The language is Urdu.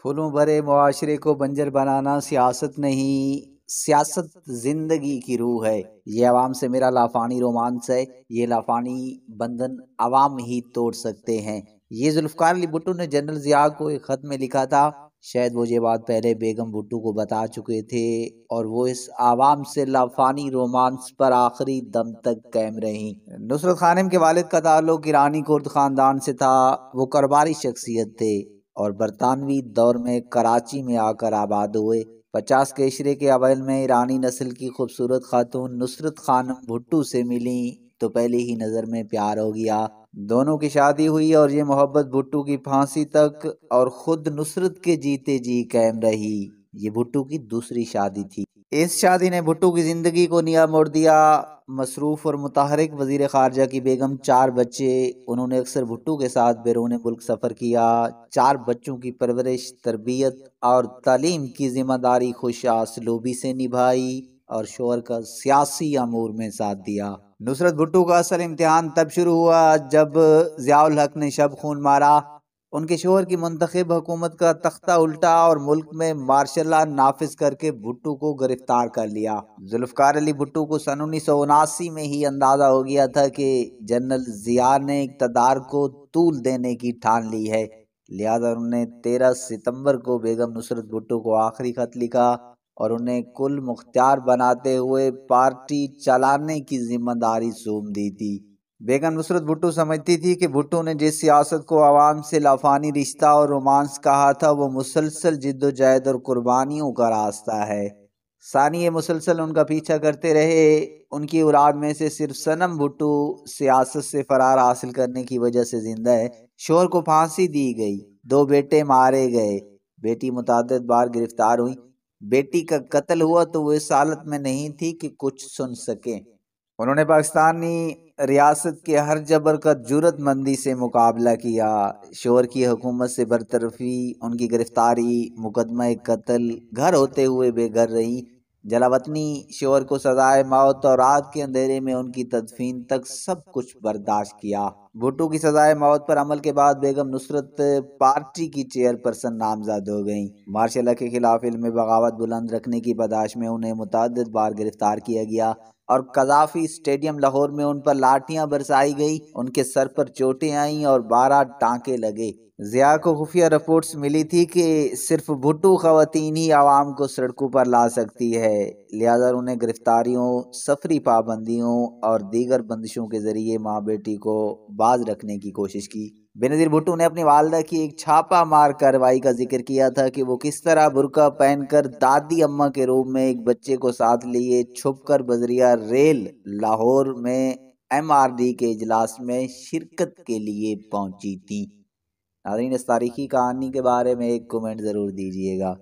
پھولوں بھرے معاشرے کو بنجر بنانا سیاست نہیں، سیاست زندگی کی روح ہے۔ یہ عوام سے میرا لافانی رومانس ہے، یہ لافانی بندھن عوام ہی توڑ سکتے ہیں۔ یہ ذوالفقار علی بھٹو نے جنرل ضیاء کو ایک خط میں لکھا تھا۔ شاید وہ یہ بات پہلے بیگم بھٹو کو بتا چکے تھے اور وہ اس عوام سے لافانی رومانس پر آخری دم تک قائم رہیں۔ نصرت خانم کے والد کا تعلق ایرانی کرد خاندان سے تھا۔ وہ کاروباری شخصیت تھے اور برطانوی دور میں کراچی میں آ کر آباد ہوئے۔ 50 کے عشرے کے اوائل میں ایرانی نسل کی خوبصورت خاتون نصرت خانم بھٹو سے ملیں تو پہلی ہی نظر میں پیار ہو گیا۔ دونوں کی شادی ہوئی اور یہ محبت بھٹو کی پھانسی تک اور خود نصرت کے جیتے جی قائم رہی۔ یہ بھٹو کی دوسری شادی تھی۔ اس شادی نے بھٹو کی زندگی کو نیا موڑ دیا۔ مصروف اور متحرک وزیر خارجہ کی بیگم، 4 بچے، انہوں نے اکثر بھٹو کے ساتھ بیرون ملک سفر کیا۔ 4 بچوں کی پرورش، تربیت اور تعلیم کی ذمہ داری خوش اسلوبی سے نبھائی اور شوہر کا سیاسی امور میں ساتھ دیا۔ نصرت بھٹو کا اصل امتحان تب شروع ہوا جب ضیاء الحق نے شب خون مارا۔ ان کے شوہر کی منتخب حکومت کا تختہ الٹا اور ملک میں مارشل لا نافذ کر کے بھٹو کو گرفتار کر لیا۔ ذوالفقار علی بھٹو کو سن 1979 میں ہی اندازہ ہو گیا تھا کہ جنرل ضیاء نے اقتدار کو طول دینے کی ٹھان لی ہے، لہذا انہوں نے 13 ستمبر کو بیگم نصرت بھٹو کو آخری خط لکھا اور انہیں کل مختار بناتے ہوئے پارٹی چلانے کی ذمہ داری سونپ دی تھی۔ بیگم نصرت بھٹو سمجھتی تھی کہ بھٹو نے جس سیاست کو عوام سے لافانی رشتہ اور رومانس کہا تھا وہ مسلسل جد و جہد اور قربانیوں کا راستہ ہے۔ ثانی مسلسل ان کا پیچھا کرتے رہے۔ ان کی اولاد میں سے صرف صنم بھٹو سیاست سے فرار حاصل کرنے کی وجہ سے زندہ ہے۔ شوہر کو پھانسی دی گئی، 2 بیٹے مارے گئے، بیٹی متعدد بار گرفتار ہوئی۔ بیٹی کا قتل ہوا تو وہ اس حالت میں نہیں تھی کہ کچھ سن سکیں۔ انہوں نے پاکستانی ریاست کے ہر جبر کا جرأت مندی سے مقابلہ کیا۔ شوہر کی حکومت سے برطرفی، ان کی گرفتاری، مقدمہ قتل، گھر ہوتے ہوئے بے گھر رہی، جلاوطنی، شوہر کو سزائے موت اور رات کے اندھیرے میں ان کی تدفین تک سب کچھ برداشت کیا۔ بھٹو کی سزائے موت پر عمل کے بعد بیگم نصرت پارٹی کی چیئرپرسن نامزد ہو گئیں۔ مارشل لا کے خلاف علم بغاوت بلند رکھنے کی پاداش میں انہیں متعدد بار گرفتار کیا گیا اور قذافی اسٹیڈیم لاہور میں ان پر لاٹھیاں برسائی گئی، ان کے سر پر چوٹیں آئیں اور 12 ٹانکے لگے۔ ضیاء کو خفیہ رپورٹس ملی تھی کہ صرف بھٹو خواتین ہی عوام کو سڑکوں پر لا سکتی ہے، لہذا انہیں گرفتاریوں، سفری پابندیوں اور دیگر بندشوں کے ذریعے ماں بیٹی کو باز رکھنے کی کوشش کی۔ بینظیر بھٹو نے اپنی والدہ کی ایک چھاپہ مار کارروائی کا ذکر کیا تھا کہ وہ کس طرح برقع پہن کر دادی اماں کے روپ میں ایک بچے کو ساتھ لیے چھپ کر بذریعہ ریل لاہور میں MRD کے اجلاس میں شرکت کے لیے پہنچی تھی۔ ناظرین، اس تاریخی کہانی کے بارے میں ایک کمنٹ ضرور دیجیے گا۔